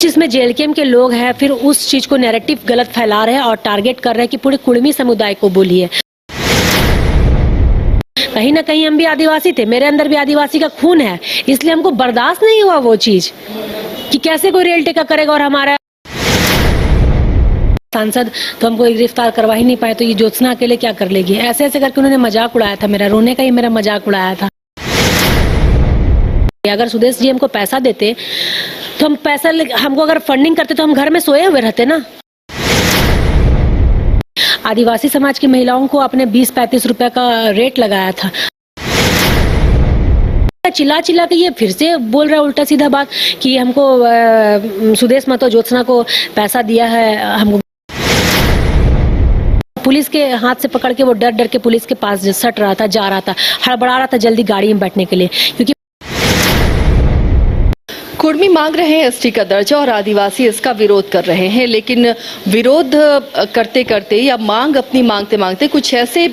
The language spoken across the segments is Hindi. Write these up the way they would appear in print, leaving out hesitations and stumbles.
जिसमें जेएलकेएम के लोग हैं फिर उस चीज को नैरेटिव गलत फैला रहे हैं और टारगेट कर रहे हैं कि पूरे कुड़मी समुदाय को बोलिए। कहीं ना कहीं हम भी आदिवासी थे, मेरे अंदर भी आदिवासी का खून है, इसलिए हमको बर्दाश्त नहीं हुआ वो चीज कि कैसे कोई रेल टेका करेगा। और हमारा सांसद तो हमको गिरफ्तार करवा ही नहीं पाए, तो ये ज्योत्सना अकेले क्या कर लेगी। ऐसे ऐसे करके उन्होंने मजाक उड़ाया था, मेरा रोने का ही मेरा मजाक उड़ाया था। अगर सुदेश जी हमको पैसा देते तो हम पैसा हमको अगर फंडिंग करते तो हम घर में सोए हुए रहते ना। आदिवासी समाज की महिलाओं को आपने 20-35 रुपए का रेट लगाया था। चिल्ला चिल्ला के ये फिर से बोल रहा है उल्टा सीधा बात कि हमको सुदेश महतो ज्योत्सना को पैसा दिया है। हमको पुलिस के हाथ से पकड़ के वो डर डर के पुलिस के पास सट रहा था, जा रहा था, हड़बड़ा रहा था जल्दी गाड़ी में बैठने के लिए, क्योंकि कुर्मी मांग रहे हैं एसटी का दर्जा और आदिवासी इसका विरोध कर रहे हैं। लेकिन विरोध करते करते या मांग अपनी मांगते मांगते कुछ ऐसे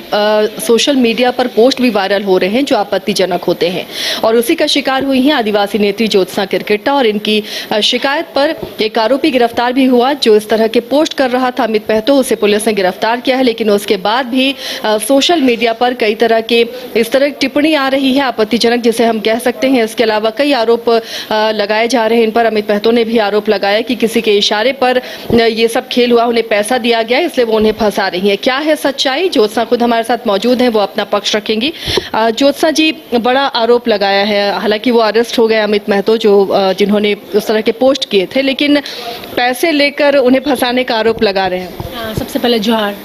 सोशल मीडिया पर पोस्ट भी वायरल हो रहे हैं जो आपत्तिजनक होते हैं, और उसी का शिकार हुई हैं आदिवासी नेत्री ज्योत्सना किरकिट्टा। और इनकी शिकायत पर एक आरोपी गिरफ्तार भी हुआ जो इस तरह के पोस्ट कर रहा था, अमित महतो। उसे पुलिस ने गिरफ्तार किया है, लेकिन उसके बाद भी सोशल मीडिया पर कई तरह के इस तरह की टिप्पणी आ रही है आपत्तिजनक, जिसे हम कह सकते हैं। इसके अलावा कई आरोप लगाए जा रहे हैं इन पर। अमित महतो ने भी आरोप लगाया कि किसी के इशारे पर ये सब खेल हुआ, उन्हें पैसा दिया गया, इसलिए वो उन्हें फंसा रही है। क्या है सच्चाई? ज्योत्सना खुद हमारे साथ मौजूद हैं, वो अपना पक्ष रखेंगी। ज्योत्सना जी, बड़ा आरोप लगाया है, हालांकि वो अरेस्ट हो गए अमित महतो जो जिन्होंने उस तरह के पोस्ट किए थे, लेकिन पैसे लेकर उन्हें फंसाने का आरोप लगा रहे हैं। सबसे पहले जोहार।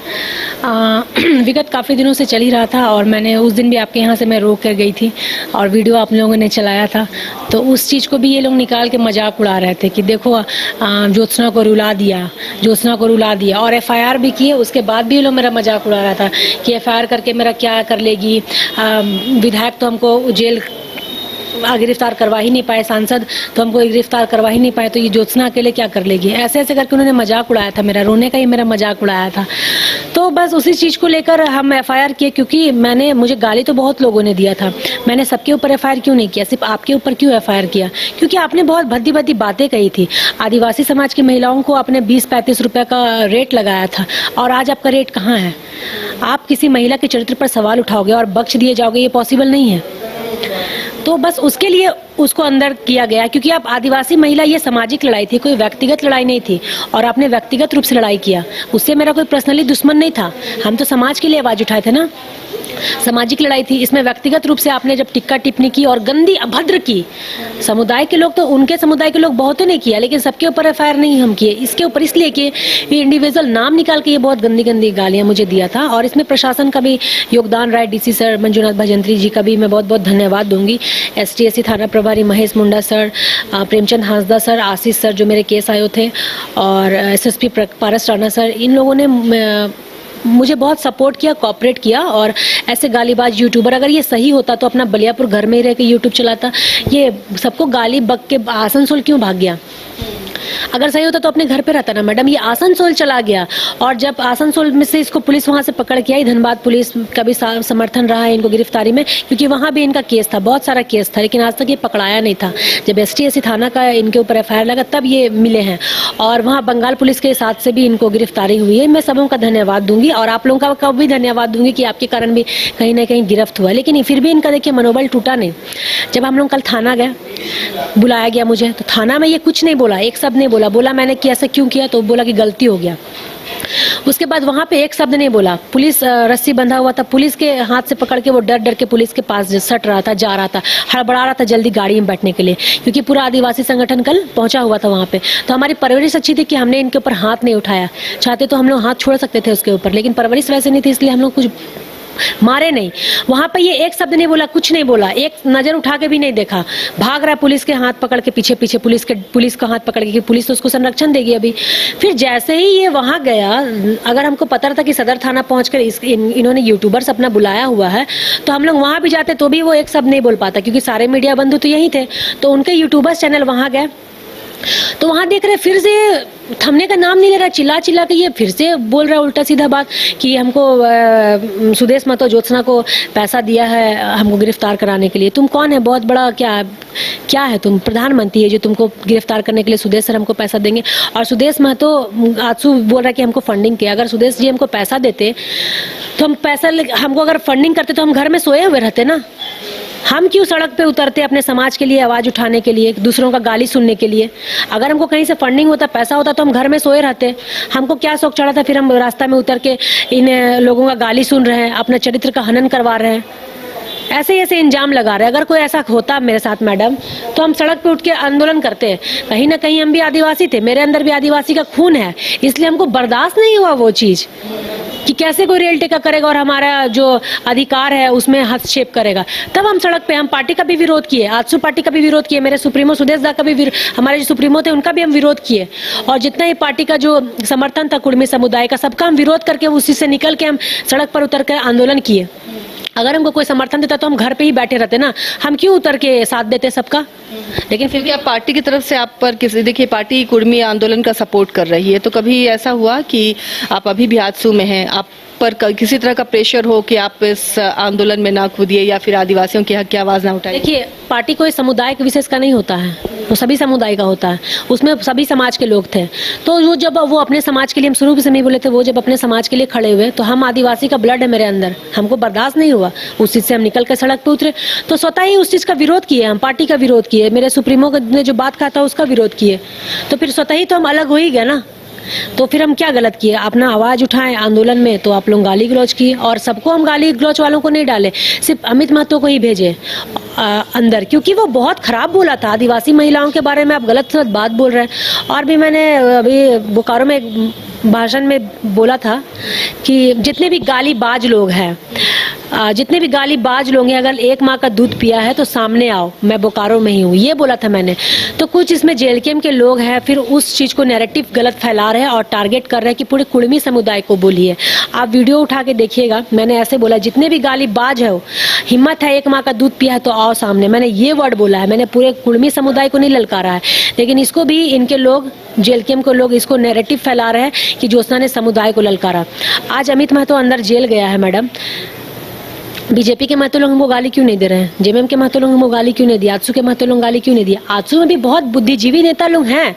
विगत काफ़ी दिनों से चल ही रहा था और मैंने उस दिन भी आपके यहाँ से मैं रोक कर गई थी और वीडियो आप लोगों ने चलाया था, तो उस चीज़ को भी ये लोग निकाल के मजाक उड़ा रहे थे कि देखो ज्योत्सना को रुला दिया, ज्योत्सना को रुला दिया। और एफआईआर भी किए, उसके बाद भी ये लोग मेरा मजाक उड़ा रहा था कि एफआईआर करके मेरा क्या कर लेगी, विधायक तो हमको जेल गिरफ्तार करवा ही नहीं पाए, सांसद तो हमको गिरफ्तार करवा ही नहीं पाए, तो ये ज्योत्सना अकेले क्या कर लेगी। ऐसे ऐसे करके उन्होंने मजाक उड़ाया था, मेरा रोने का ही मेरा मजाक उड़ाया था। तो बस उसी चीज़ को लेकर हम एफआईआर किए, क्योंकि मुझे गाली तो बहुत लोगों ने दिया था, मैंने सबके ऊपर एफआईआर क्यों नहीं किया, सिर्फ आपके ऊपर क्यों एफआईआर किया? क्योंकि आपने बहुत भद्दी भद्दी बातें कही थी। आदिवासी समाज की महिलाओं को आपने 20-35 रुपये का रेट लगाया था, और आज आपका रेट कहाँ है? आप किसी महिला के चरित्र पर सवाल उठाओगे और बख्श दिए जाओगे, ये पॉसिबल नहीं है। तो बस उसके लिए उसको अंदर किया गया, क्योंकि आप आदिवासी महिला, ये सामाजिक लड़ाई थी, कोई व्यक्तिगत लड़ाई नहीं थी, और आपने व्यक्तिगत रूप से लड़ाई किया। उससे मेरा कोई पर्सनली दुश्मन नहीं था, हम तो समाज के लिए आवाज उठाए थे ना, सामाजिक लड़ाई थी। इसमें व्यक्तिगत रूप से आपने जब टिक्का टिप्पणी की और गंदी अभद्र की, समुदाय के लोग तो उनके समुदाय के लोग बहुतों ने किया, लेकिन सबके ऊपर एफआईआर नहीं हम किए। इसके ऊपर इसलिए कि ये इंडिविजुअल नाम निकाल के ये बहुत गंदी गंदी गालियां मुझे दिया था, और इसमें प्रशासन का भी योगदान रहा है। डीसी सर मंजुनाथ भजंत्री जी का भी मैं बहुत बहुत धन्यवाद दूंगी, एसटीएससी थाना प्रभारी महेश मुंडा सर, प्रेमचंद हांसदा सर, आशीष सर जो मेरे केस आए थे, और एसएसपी पारस राणा सर, इन लोगों ने मुझे बहुत सपोर्ट किया, कोऑपरेट किया। और ऐसे गालीबाज यूट्यूबर, अगर ये सही होता तो अपना बलियापुर घर में ही रह के यूट्यूब चलाता, ये सबको गाली बक के आसनसोल क्यों भाग गया? अगर सही होता तो अपने घर पे रहता ना। मैडम ये आसनसोल चला गया, और जब आसनसोल में से इसको पुलिस वहां से पकड़ के आई, धनबाद पुलिस का भी समर्थन रहा है इनको गिरफ्तारी में, क्योंकि वहां भी इनका केस था, बहुत सारा केस था, लेकिन आज तक ये पकड़ाया नहीं था। जब एसटीएससी थाना का इनके ऊपर एफआईआर लगा तब ये मिले हैं, और वहाँ बंगाल पुलिस के साथ से भी इनको गिरफ्तारी हुई है। मैं सबों का धन्यवाद दूंगी, और आप लोगों का भी धन्यवाद दूंगी कि आपके कारण भी कहीं ना कहीं गिरफ्त हुआ। लेकिन फिर भी इनका देखिए मनोबल टूटा नहीं। जब हम लोग कल थाना गए, बुलाया गया मुझे, तो थाना में ये कुछ नहीं बोला, एक शब्द नहीं बोला मैंने कि ऐसा क्यों किया, तो बोला कि गलती हो गया। उसके बाद वहां पे एक शब्द नहीं बोला। पुलिस रस्सी बंधा हुआ था, पुलिस के हाथ से पकड़ के वो डर डर के पुलिस के पास सट रहा था, जा रहा था, हड़बड़ा रहा था जल्दी गाड़ी में बैठने के लिए, क्योंकि पूरा आदिवासी संगठन कल पहुंचा हुआ था वहां पे। तो हमारी परवरिश अच्छी थी कि हमने इनके ऊपर हाथ नहीं उठाया, चाहते तो हम लोग हाथ छोड़ सकते थे उसके ऊपर, लेकिन परवरिश वैसे नहीं थी, इसलिए हम लोग कुछ मारे नहीं। वहां पे ये एक शब्द नहीं बोला, कुछ नहीं बोला, एक नजर उठा के भी नहीं देखा, भाग रहा पुलिस के हाथ पकड़ के पीछे पीछे, पुलिस का हाथ पकड़ के, पुलिस तो उसको संरक्षण देगी अभी। फिर जैसे ही ये वहां गया, अगर हमको पता था कि सदर थाना पहुंचकर इन्होंने यूट्यूबर्स अपना बुलाया हुआ है, तो हम लोग वहां भी जाते तो भी वो एक शब्द नहीं बोल पाता, क्योंकि सारे मीडिया बंधु तो यही थे। तो उनके यूट्यूबर्स चैनल वहां गए, तो वहाँ देख रहे फिर से थमने का नाम नहीं ले रहा, चिल्ला चिल्ला के ये फिर से बोल रहा है उल्टा सीधा बात कि हमको सुदेश महतो ज्योत्सना को पैसा दिया है हमको गिरफ्तार कराने के लिए। तुम कौन है, बहुत बड़ा क्या है तुम, प्रधानमंत्री है जो तुमको गिरफ्तार करने के लिए सुदेश सर हमको पैसा देंगे। और सुदेश महतो आजसू बोल रहा है कि हमको फंडिंग किया। अगर सुदेश जी हमको पैसा देते तो हम हमको अगर फंडिंग करते तो हम घर में सोए हुए रहते ना। हम क्यों सड़क पे उतरते अपने समाज के लिए आवाज़ उठाने के लिए, दूसरों का गाली सुनने के लिए। अगर हमको कहीं से फंडिंग होता, पैसा होता तो हम घर में सोए रहते। हमको क्या शौक चढ़ा था फिर हम रास्ता में उतर के इन लोगों का गाली सुन रहे हैं, अपने चरित्र का हनन करवा रहे हैं, ऐसे ऐसे इंजाम लगा रहे हैं। अगर कोई ऐसा होता मेरे साथ मैडम तो हम सड़क पे उठ के आंदोलन करते। कहीं ना कहीं हम भी आदिवासी थे, मेरे अंदर भी आदिवासी का खून है, इसलिए हमको बर्दाश्त नहीं हुआ वो चीज़ कि कैसे कोई रेल टेका करेगा और हमारा जो अधिकार है उसमें हस्तक्षेप करेगा। तब हम सड़क पे, हम पार्टी का भी विरोध किए, आजसू पार्टी का भी विरोध किए, मेरे सुप्रीमो सुदेश दा का भी हमारे जो सुप्रीमो थे उनका भी हम विरोध किए। और जितना ही पार्टी का जो समर्थन था कुर्मी समुदाय का, सबका हम विरोध करके उसी से निकल के हम सड़क पर उतर कर आंदोलन किए। अगर हमको कोई समर्थन देता तो हम घर पे ही बैठे रहते ना, हम क्यों उतर के साथ देते सबका। लेकिन फिर क्योंकि आप पार्टी की तरफ से आप पर किसी, देखिए पार्टी कुर्मी आंदोलन का सपोर्ट कर रही है, तो कभी ऐसा हुआ कि आप अभी भी आजसू में हैं, आप पर किसी तरह का प्रेशर हो कि आप इस आंदोलन में ना कूदिए या फिर आदिवासियों के हक की आवाज़ ना उठाइए? देखिए, पार्टी कोई समुदाय के विशेष का नहीं होता है, वो सभी समुदाय का होता है, उसमें सभी समाज के लोग थे। तो वो जब वो अपने समाज के लिए, हम शुरू से नहीं बोले थे, वो जब अपने समाज के लिए खड़े हुए तो हम आदिवासी का ब्लड है मेरे अंदर, हमको बर्दाश्त नहीं हुआ, उस चीज़ से हम निकल कर सड़क पे उतरे। तो स्वतः ही उस चीज़ का विरोध किए, हम पार्टी का विरोध किए, मेरे सुप्रीमो ने जो बात कहा था उसका विरोध किए। तो फिर स्वतः ही तो हम अलग हो ही गए ना। तो फिर हम क्या गलत किए, अपना आवाज़ उठाएं आंदोलन में, तो आप लोग गाली गलौज किए। और सबको हम गाली गलौज वालों को नहीं डाले, सिर्फ अमित महतो को ही भेजे अंदर, क्योंकि वो बहुत खराब बोला था आदिवासी महिलाओं के बारे में, आप गलत गलत बात बोल रहे हैं। और भी मैंने अभी बोकारो में एक भाषण में बोला था कि जितने भी गालीबाज लोग हैं, जितने भी गालीबाज लोग हैं, अगर एक माँ का दूध पिया है तो सामने आओ, मैं बोकारो में ही हूँ, ये बोला था मैंने। तो कुछ इसमें जेलकेम के लोग हैं, फिर उस चीज़ को नैरेटिव गलत फैला रहे हैं और टारगेट कर रहे हैं कि पूरे कुर्मी समुदाय को बोलिए। आप वीडियो उठा के देखिएगा, मैंने ऐसे बोला, जितने भी गालीबाज है, हिम्मत है एक माँ का दूध पिया है तो आओ सामने, मैंने ये वर्ड बोला है। मैंने पूरे कुर्मी समुदाय को नहीं ललकारा है, लेकिन इसको भी इनके लोग, जेलकेम को लोग इसको नैरेटिव फैला रहे हैं कि ज्योत्सना ने समुदाय को ललकारा। आज अमित महतो अंदर जेल गया है मैडम, बीजेपी के महतो लोग हमको गाली क्यों नहीं दे रहे हैं, जेएमएम के महतो लोग हमको गाली क्यों नहीं दिया, आजसू के महतो लोग गाली क्यों नहीं दिया। आजसू में भी बहुत बुद्धिजीवी नेता लोग हैं,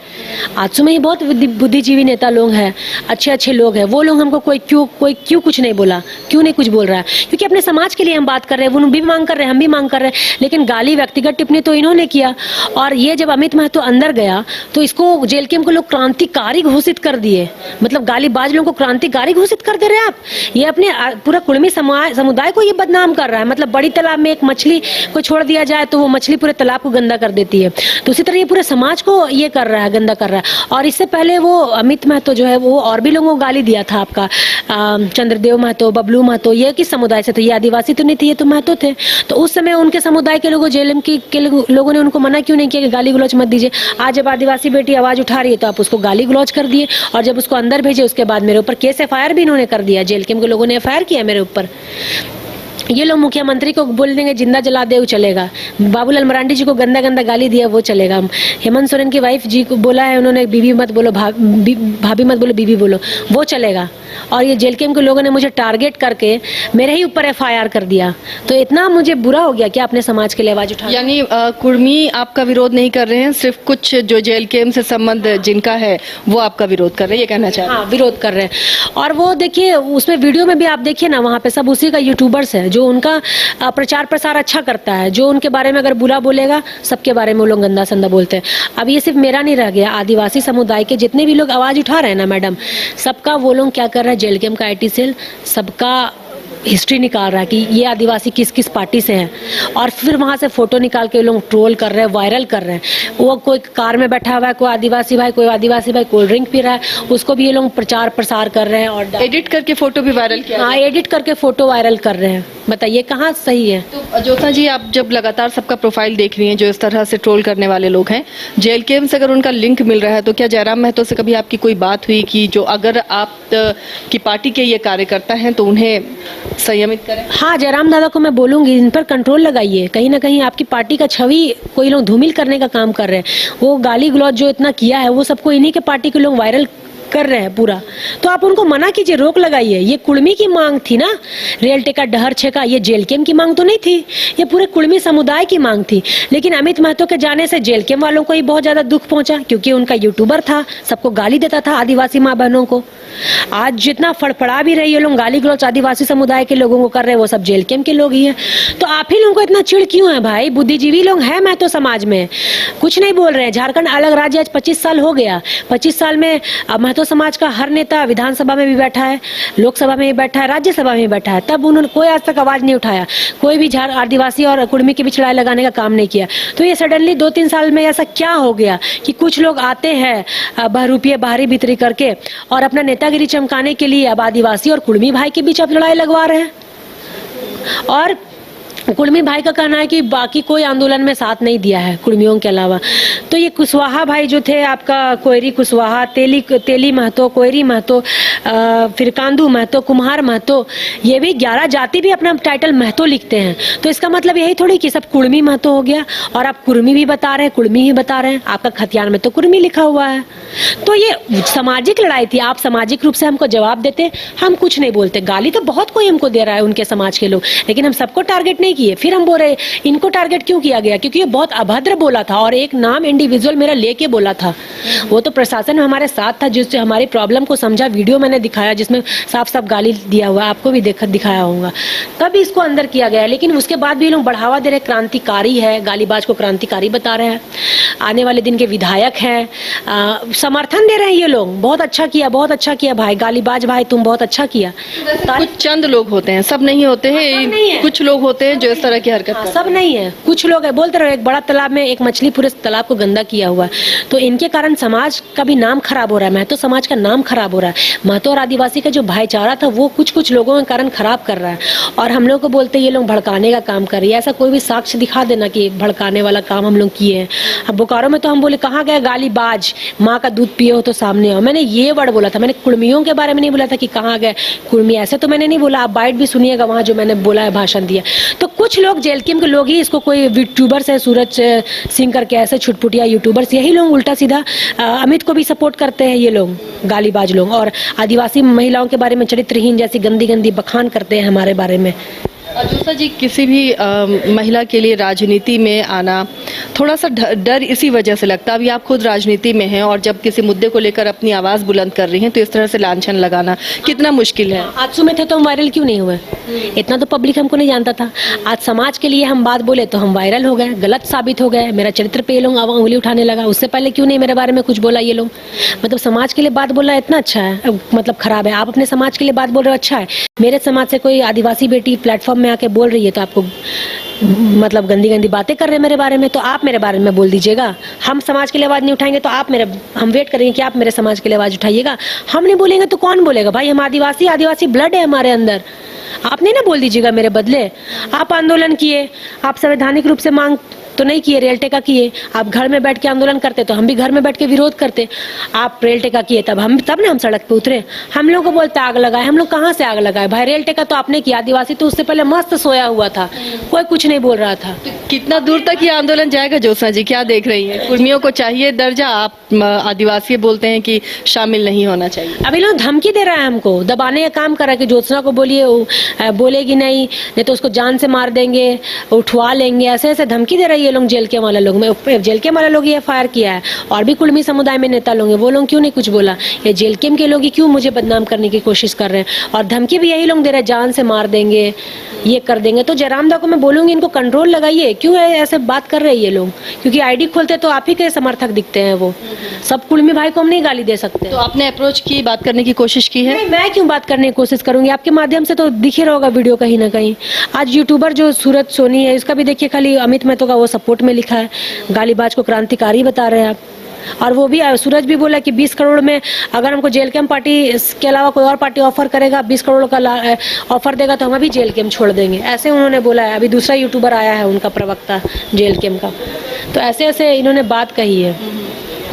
आजसू में ही बहुत बुद्धिजीवी नेता लोग हैं, अच्छे अच्छे लोग हैं, वो लोग हमको कोई क्यों कुछ नहीं बोला, क्यों नहीं कुछ बोल रहा है, क्योंकि अपने समाज के लिए हम बात कर रहे हैं, वो भी मांग कर रहे हैं, हम भी मांग कर रहे हैं। लेकिन गाली, व्यक्तिगत टिप्पणी तो इन्होंने किया। और ये जब अमित महतो अंदर गया तो इसको जेलकेम को लोग क्रांतिकारी घोषित कर दिए, मतलब गालीबाज लोगों को क्रांतिकारी घोषित कर दे रहे हैं आप। ये अपने पूरा कुर्मी समुदाय को ये बदनाम कर रहा है। मतलब बड़ी तालाब में एक मछली को छोड़ दिया जाए तो वो मछली पूरे तालाब को गंदा कर देती है, तो उसी तरह ये पूरे समाज को ये कर रहा है, गंदा कर रहा है। और इससे पहले वो अमित महतो जो है वो और भी लोगों को गाली दिया था, आपका चंद्रदेव महतो, बबलू महतो, ये किस समुदाय से थे, ये आदिवासी तो नहीं थे, ये तो महतो थे। तो उस समय उनके समुदाय के लोगों, जेएलएम के लोगों ने उनको मना क्यों नहीं किया कि गाली गलौज मत दीजिए। आज जब आदिवासी बेटी आवाज उठा रही है तो आप उसको गाली गलौज कर दिए, और जब उसको अंदर भेजे उसके बाद मेरे ऊपर केस एफआईआर भी इन्होंने कर दिया, जेएलकेम के लोगों ने एफआईआर किया मेरे ऊपर। ये लोग मुख्यमंत्री को बोल देंगे जिंदा जला दे वो चलेगा, बाबूलाल मरांडी जी को गंदा गंदा गाली दिया वो चलेगा, हेमंत सोरेन की वाइफ जी को बोला है उन्होंने बीबी मत बोलो, भाभी मत बोलो, बीबी बोलो, वो चलेगा। और ये जेएलकेम के लोगों ने मुझे टारगेट करके मेरे ही ऊपर एफआईआर कर दिया, तो इतना मुझे बुरा हो गया कि अपने समाज के लिए आवाज उठा। यानी कुर्मी आपका विरोध नहीं कर रहे हैं, सिर्फ कुछ जो जेएलकेम से संबंध जिनका है वो आपका विरोध कर रहे हैं, ये कहना चाह रहे हैं? हाँ, विरोध कर रहे हैं। और वो देखिए उसमें वीडियो में भी आप देखिए ना, वहाँ पे सब उसी का यूट्यूबर्स है जो उनका प्रचार प्रसार अच्छा करता है, जो उनके बारे में अगर बुरा बोलेगा सबके बारे में वो लोग गंदा संदा बोलते हैं। अब ये सिर्फ मेरा नहीं रह गया, आदिवासी समुदाय के जितने भी लोग आवाज उठा रहे हैं ना मैडम, सबका वो लोग क्या कर रहा है, जेएलकेम का आईटी सेल सबका हिस्ट्री निकाल रहा है कि ये आदिवासी किस किस पार्टी से हैं, और फिर वहाँ से फोटो निकाल के लोग ट्रोल कर रहे हैं, वायरल कर रहे हैं। वो कोई कार में बैठा हुआ है, कोई आदिवासी भाई कोल्ड ड्रिंक पी रहा है, उसको भी ये लोग प्रचार प्रसार कर रहे हैं और एडिट करके फोटो भी वायरल किया। हाँ, एडिट करके फोटो वायरल कर रहे हैं। बताइए कहाँ सही है। तो ज्योत्सना जी, आप जब लगातार सबका प्रोफाइल देख रही हैं जो इस तरह से ट्रोल करने वाले लोग हैं, जेएलकेम से अगर उनका लिंक मिल रहा है तो क्या जयराम महतो से कभी आपकी कोई बात हुई कि जो अगर आप की पार्टी के ये कार्यकर्ता हैं तो उन्हें संयमित करें? हाँ, जयराम दादा को मैं बोलूंगी, इन पर कंट्रोल लगाइए। कहीं ना कहीं आपकी पार्टी का छवि कोई लोग धूमिल करने का काम कर रहे हैं। वो गाली गलौज जो इतना किया है वो सबको इन्हीं के पार्टी के लोग वायरल कर रहे हैं पूरा। तो आप उनको मना कीजिए, रोक लगाइए। ये कुड़मी की मांग थी ना, रियल्टी का डहर छेका, ये जेलकेम की मांग तो नहीं थी, ये पूरे कुड़मी समुदाय की मांग थी। लेकिन अमित महतो के जाने से जेलकेम वालों को ही बहुत ज्यादा दुख पहुंचा, क्योंकि उनका यूट्यूबर था, सबको गाली देता था आदिवासी माँ बहनों को। आज जितना फड़फड़ा भी रही है लोग गाली गलौज आदिवासी समुदाय के लोगों को कर रहे हैं, वो सब जेलकेम के लोग ही हैं। तो आप ही लोगों को इतना चिढ़ क्यों है भाई? बुद्धिजीवी लोग हैं महतो समाज में, कुछ नहीं बोल रहे हैं। झारखंड अलग राज्य आज 25 साल हो गया। 25 साल में अब महतो समाज का हर नेता विधानसभा में भी बैठा है, लोकसभा में भी बैठा है, राज्यसभा में भी बैठा है, तब उन्होंने कोई आज तक आवाज नहीं उठाया, कोई भी आदिवासी और कुड़मी के बीच लड़ाई लगाने का काम नहीं किया। तो ये सडनली 2-3 साल में ऐसा क्या हो गया कि कुछ लोग आते हैं बहरूपिये बाहरी भीतरी करके और अपना नेतागिरी चमकाने के लिए अब आदिवासी और कुड़मी भाई के बीच अब लड़ाई लगवा रहे हैं। और कुड़मी भाई का कहना है कि बाकी कोई आंदोलन में साथ नहीं दिया है कुड़मियों के अलावा। तो ये कुशवाहा भाई जो थे, आपका कोयरी कुशवाहा, तेली महतो, कोयरी महतो, फिर कांदू महतो, कुम्हार महतो, ये भी 11 जाति भी अपना टाइटल महतो लिखते हैं। तो इसका मतलब यही थोड़ी कि सब कुड़मी महतो हो गया और आप कुड़मी भी बता रहे हैं, कुड़मी ही बता रहे हैं। आपका खतियान में तो कुड़मी लिखा हुआ है। तो ये सामाजिक लड़ाई थी। आप सामाजिक रूप से हमको जवाब देते, हम कुछ नहीं बोलते। गाली तो बहुत कोई हमको दे रहा है, उनके समाज के लोग, लेकिन हम सबको टारगेट नहीं किए। फिर हम बोल रहे इनको टारगेट क्यों किया गया? क्योंकि ये बहुत अभद्र बोला था और एक नाम इंडिविजुअल मेरा लेके बोला था। वो तो प्रशासन में हमारे साथ था, जिससे हमारी प्रॉब्लम को समझा। वीडियो मैंने दिखाया जिसमें साफ साफ गाली दिया हुआ, आपको भी दिखाया होगा। तब इसको अंदर किया गया, लेकिन उसके बाद भी लोग बढ़ावा दे रहे, क्रांतिकारी है, गालीबाज को क्रांतिकारी बता रहे हैं, आने वाले दिन के विधायक हैं, समर्थन दे रहे हैं ये लोग। बहुत अच्छा किया, बहुत अच्छा किया भाई, गालीबाज भाई तुम बहुत अच्छा किया। कुछ चंद लोग होते हैं, सब नहीं होते हैं, कुछ लोग होते हैं जो इस तरह की हरकत करते हैं। सब नहीं है, कुछ लोग है। बोलते रहो, एक बड़ा तालाब में एक मछली पूरे तालाब को गंदा किया हुआ है, तो इनके कारण समाज का भी नाम खराब हो रहा है, महतो समाज का नाम खराब हो रहा है। महतो और आदिवासी का जो भाईचारा था वो कुछ लोगों के कारण खराब कर रहा है। और हम लोग को बोलते ये लोग भड़काने का काम कर रही है। ऐसा कोई भी साक्ष्य दिखा देना कि भड़काने वाला काम हम लोग किए हैं। अब बोकारो में तो हम बोले कहाँ गए गालीबाज, माँ का दूध पिए हो तो सामने आओ। मैंने ये वर्ड बोला था, मैंने कुड़मियों के बारे में नहीं बोला था कि कहाँ गए कुड़मी, ऐसे तो मैंने नहीं बोला। आप बाइट भी सुनिएगा वहाँ जो मैंने बोला है, भाषण दिया। तो कुछ लोग जेलकिम के लोग ही इसको, कोई यूट्यूबर्स है सूरज सिंह करके, ऐसे छुटपुटिया यूट्यूबर्स, यही लोग उल्टा सीधा अमित को भी सपोर्ट करते हैं ये लोग, गालीबाज लोग, और आदिवासी महिलाओं के बारे में चरित्रहीन जैसी गंदी गंदी बखान करते हैं हमारे बारे में। जोसा जी, किसी भी महिला के लिए राजनीति में आना थोड़ा सा डर इसी वजह से लगता है। अभी आप खुद राजनीति में हैं और जब किसी मुद्दे को लेकर अपनी आवाज़ बुलंद कर रही हैं तो इस तरह से लांछन लगाना कितना मुश्किल है। आज में थे तो हम वायरल क्यों नहीं हुए? इतना तो पब्लिक हमको नहीं जानता था। आज समाज के लिए हम बात बोले तो हम वायरल हो गए, गलत साबित हो गए, मेरा चरित्र पे ये लोग उंगली उठाने लगा। उससे पहले क्यों नहीं मेरे बारे में कुछ बोला ये लोग? मतलब समाज के लिए बात बोलना इतना अच्छा है, मतलब खराब है? आप अपने समाज के लिए बात बोल रहे हो, अच्छा है। मेरे समाज से कोई आदिवासी बेटी प्लेटफॉर्म में आके बोल रही है तो आपको मतलब गंदी गंदी बातें कर रहे हैं मेरे बारे में, तो आप मेरे बारे में बोल दीजिएगा। हम समाज के लिए आवाज नहीं उठाएंगे तो हम वेट करेंगे कि आप मेरे समाज के लिए आवाज उठाइएगा। हम नहीं बोलेंगे तो कौन बोलेगा भाई? हम आदिवासी ब्लड है हमारे अंदर। आप नहीं ना बोल दीजिएगा मेरे बदले। आप आंदोलन किए, आप संवैधानिक रूप से मांग तो नहीं किए, रेल टेका किए। आप घर में बैठ के आंदोलन करते तो हम भी घर में बैठ के विरोध करते। आप रेल टेका किए तब ना हम सड़क पे उतरे। हम लोग को बोलते आग लगाए, हम लोग कहाँ से आग लगाए भाई? रेल टेका तो आपने किया, आदिवासी तो उससे पहले मस्त सोया हुआ था, कोई कुछ नहीं बोल रहा था। तो कितना दूर तक ये आंदोलन जाएगा जोसा जी, क्या देख रही हैं? कुर्मियों को चाहिए दर्जा, आप आदिवासी बोलते हैं कि शामिल नहीं होना चाहिए। अभी लोग धमकी दे रहा है, हमको दबाने का काम कर रहा है कि ज्योत्सना को बोलेगी नहीं तो उसको जान से मार देंगे, उठवा लेंगे, ऐसे ऐसे धमकी दे रही है ये लोग। जेल के वाला लोग में, जेल के वाला लोग ये फायर किया है, और भी कुड़मी समुदाय में नेता लोग हैं, वो लोग क्यों नहीं कुछ बोला? ये जेल केम के लोग ही क्यों मुझे बदनाम करने की कोशिश कर रहे हैं? और धमकी भी यही लोग दे रहे हैं, जान से मार देंगे, ये कर देंगे। तो जयराम दा को मैं बोलूंगी इनको कंट्रोल लगाइए। क्यों ऐसे बात कर रहे हैं ये लोग? क्योंकि आईडी खोलते तो आप ही के समर्थक दिखते हैं। वो सब कुड़मी भाई को हम नहीं गाली दे सकते। तो आपने अप्रोच की, बात करने की कोशिश की है? मैं क्यों बात करने की कोशिश करूंगी? आपके माध्यम से तो दिख ही रहा होगा वीडियो कहीं ना कहीं। आज यूट्यूबर जो सूरज सोनी है, इसका भी देखिए खाली अमित महतो का वो सपोर्ट में लिखा है, गालीबाज को क्रांतिकारी बता रहे हैं आप। और वो भी सूरज भी बोला कि 20 करोड़ में अगर हमको जेल कैम्प पार्टी इसके अलावा कोई और पार्टी ऑफर करेगा, 20 करोड़ का ऑफर देगा तो हम अभी जेल कैम्प छोड़ देंगे, ऐसे उन्होंने बोला है। अभी दूसरा यूट्यूबर आया है उनका प्रवक्ता जेल कैम्प का, तो ऐसे ऐसे इन्होंने बात कही है।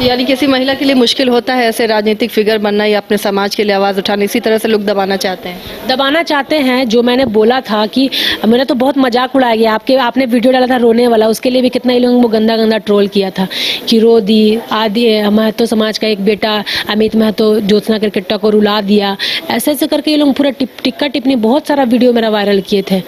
यानी किसी महिला के लिए मुश्किल होता है ऐसे राजनीतिक फिगर बनना या अपने समाज के लिए आवाज़ उठाना, इसी तरह से लोग दबाना चाहते हैं। दबाना चाहते हैं। जो मैंने बोला था कि मैंने तो बहुत मजाक उड़ाया गया, आपने वीडियो डाला था रोने वाला, उसके लिए भी कितना ही लोगों को गंदा गंदा ट्रोल किया था कि रो दी आदि महतो समाज का एक बेटा अमित महतो ज्योत्सना क्रिकेटा को रुला दिया, ऐसे ऐसे करके ये लोग पूरा टिक्का टिप्पणी बहुत सारा वीडियो मेरा वायरल किए थे।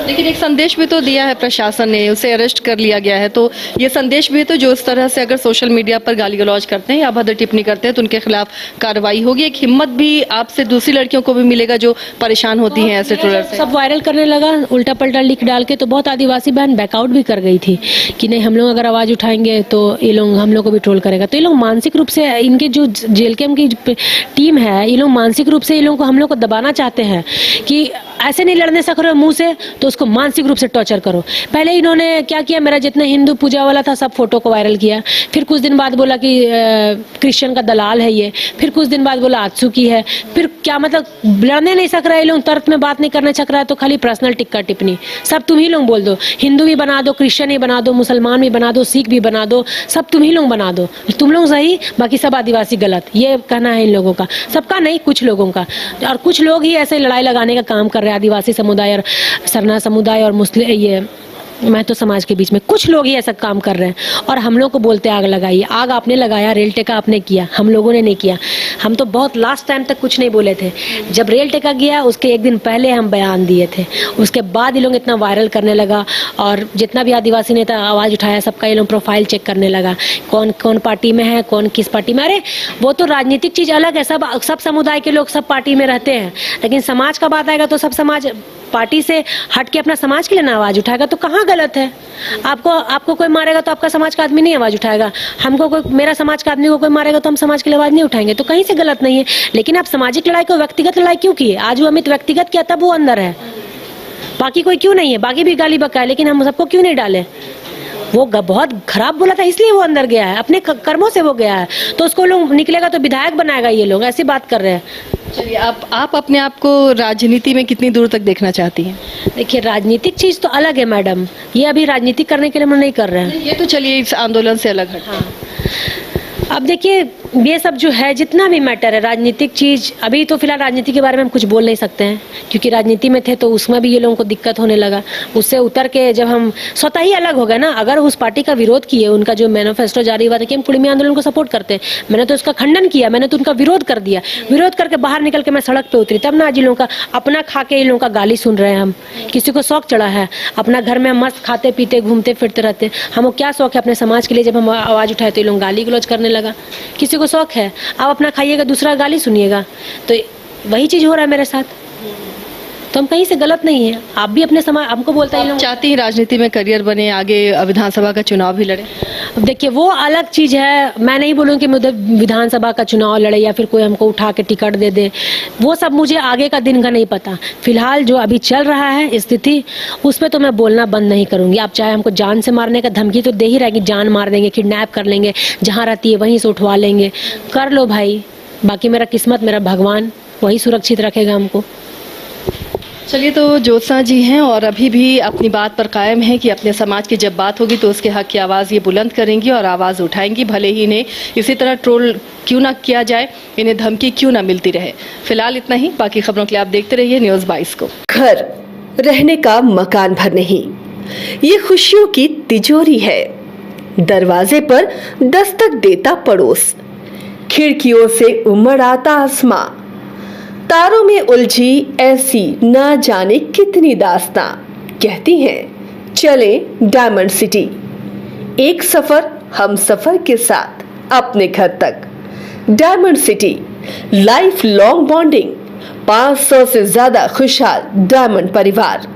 लेकिन एक संदेश भी तो दिया है प्रशासन ने, उसे अरेस्ट कर लिया गया है, तो ये संदेश भी है तो जो इस तरह से अगर सोशल मीडिया पर गाली गलौज करते हैं या अभद्र टिप्पणी करते हैं तो उनके खिलाफ कार्रवाई होगी। एक हिम्मत भी आपसे दूसरी लड़कियों को भी मिलेगा जो परेशान होती हैं ऐसे ट्रोलर से। सब वायरल करने लगा उल्टा पल्टा लिख डाल के, तो बहुत आदिवासी बहन बैकआउट भी कर गई थी कि नहीं हम लोग अगर आवाज़ उठाएंगे तो ये लोग हम लोग को भी ट्रोल करेगा। तो ये लोग मानसिक रूप से, इनके जो जेल कैम्प की टीम है, ये लोग मानसिक रूप से ये लोगों को हम लोग को दबाना चाहते हैं कि ऐसे नहीं लड़ने से करो मुंह से, तो उसको मानसिक रूप से टॉर्चर करो। पहले इन्होंने क्या किया, मेरा जितना हिंदू पूजा वाला था सब फोटो को वायरल किया, फिर कुछ दिन बाद बोला कि क्रिश्चियन का दलाल है ये, फिर कुछ दिन बाद बोला आजसू की है, फिर क्या मतलब लड़ने नहीं सक रहा है लोग, तर्क में बात नहीं करने सक रहा है तो खाली पर्सनल टिक्का टिप्पणी सब तुम ही लोग बोल दो, हिंदू भी बना दो, क्रिश्चियन भी बना दो, मुसलमान भी बना दो, सिख भी बना दो, सब तुम ही लोग बना दो, तुम लोग सही बाकी सब आदिवासी गलत, ये कहना है इन लोगों का, सबका नहीं कुछ लोगों का। और कुछ लोग ही ऐसे लड़ाई लगाने का काम कर रहे हैं आदिवासी समुदाय और सरना समुदाय और मुस्लिम ये महतो समाज के बीच में, कुछ लोग ही ऐसा काम कर रहे हैं और हम लोग को बोलते आग लगाइए। आग आपने लगाया, रेल टेका आपने किया, हम लोगों ने नहीं किया। हम तो बहुत लास्ट टाइम तक कुछ नहीं बोले थे, जब रेल टेका गया उसके एक दिन पहले हम बयान दिए थे, उसके बाद ये लोग इतना वायरल करने लगा और जितना भी आदिवासी नेता आवाज़ उठाया सबका ये लोग प्रोफाइल चेक करने लगा, कौन कौन पार्टी में है, कौन किस पार्टी में। अरे वो तो राजनीतिक चीज़ अलग है, सब समुदाय के लोग सब पार्टी में रहते हैं, लेकिन समाज का बात आएगा तो सब समाज पार्टी से हट के अपना समाज के लिए ना आवाज उठाएगा तो कहाँ गलत है। आपको कोई मारेगा तो आपका समाज का आदमी नहीं आवाज उठाएगा, हमको कोई, मेरा समाज का आदमी को कोई मारेगा तो हम समाज के लिए आवाज नहीं उठाएंगे, तो कहीं से गलत नहीं है। लेकिन आप सामाजिक लड़ाई को व्यक्तिगत लड़ाई क्यों किए? आज वो अमित व्यक्तिगत किया तब वो अंदर है, बाकी कोई क्यों नहीं है? बाकी भी गाली बका है लेकिन हम सबको क्यों नहीं डाले? वो बहुत खराब बोला था इसलिए वो अंदर गया है, अपने कर्मों से वो गया है, तो उसको लोग निकलेगा तो विधायक बनाएगा, ये लोग ऐसी बात कर रहे हैं। चलिए आप अपने आप को राजनीति में कितनी दूर तक देखना चाहती हैं? देखिए राजनीतिक चीज़ तो अलग है मैडम, ये अभी राजनीति करने के लिए हम नहीं कर रहे हैं, ये तो चलिए इस आंदोलन से अलग है। हाँ। अब देखिए ये सब जो है जितना भी मैटर है राजनीतिक चीज़, अभी तो फिलहाल राजनीति के बारे में हम कुछ बोल नहीं सकते हैं क्योंकि राजनीति में थे तो उसमें भी ये लोगों को दिक्कत होने लगा। उससे उतर के जब हम स्वतः ही अलग हो गए ना, अगर उस पार्टी का विरोध किए, उनका जो मैनिफेस्टो जारी हुआ था कि हम कुड़मी आंदोलन को सपोर्ट करते हैं, मैंने तो उसका खंडन किया, मैंने तो उनका विरोध कर दिया, विरोध करके बाहर निकल के मैं सड़क पर उतरी, तब ना आज इन लोगों का अपना खा के इन लोगों का गाली सुन रहे हैं हम। किसी को शौक चढ़ा है अपना घर में मस्त खाते पीते घूमते फिरते रहते, हमको क्या शौक है अपने समाज के लिए? जब हम आवाज़ उठाए तो ये लोग गाली गलौज करने लगा। किसी को शौक है आप अपना खाइएगा दूसरा गाली सुनिएगा, तो वही चीज हो रहा है मेरे साथ, तो हम कहीं से गलत नहीं है। आप भी अपने समाज, हमको बोलता है चाहती हैं राजनीति में करियर बने, आगे विधानसभा का चुनाव भी लड़े? देखिए वो अलग चीज है, मैं नहीं बोलूँ कि मुझे विधानसभा का चुनाव लड़े या फिर कोई हमको उठा के टिकट दे दे, वो सब मुझे आगे का दिन का नहीं पता। फिलहाल जो अभी चल रहा है स्थिति, उस पर तो मैं बोलना बंद नहीं करूंगी। आप चाहे हमको जान से मारने का धमकी तो दे ही रहेगी, जान मार देंगे, किडनैप कर लेंगे, जहाँ रहती है वहीं से उठवा लेंगे, कर लो भाई, बाकी मेरा किस्मत, मेरा भगवान वही सुरक्षित रखेगा हमको। चलिए, तो ज्योत्सना जी हैं और अभी भी अपनी बात पर कायम है कि अपने समाज की जब बात होगी तो उसके हक की आवाज़ ये बुलंद करेंगी और आवाज़ उठाएंगी, भले ही इन्हें इसी तरह ट्रोल क्यों ना किया जाए, इन्हें धमकी क्यों ना मिलती रहे। फिलहाल इतना ही, बाकी खबरों के लिए आप देखते रहिए न्यूज़ 22 को। घर रहने का मकान भर नहीं, ये खुशियों की तिजोरी है। दरवाजे पर दस्तक देता पड़ोस, खिड़कियों से उमड़ आता आसमां, तारों में उलझी ऐसी ना जाने कितनी दास्तां। कहती हैं चले डायमंड सिटी, एक सफर हम सफर के साथ अपने घर तक। Diamond city, life long bonding, 500 से ज्यादा खुशहाल डायमंड परिवार।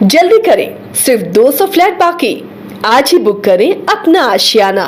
जल्दी करें, सिर्फ 200 फ्लैट बाकी, आज ही बुक करें अपना आशियाना।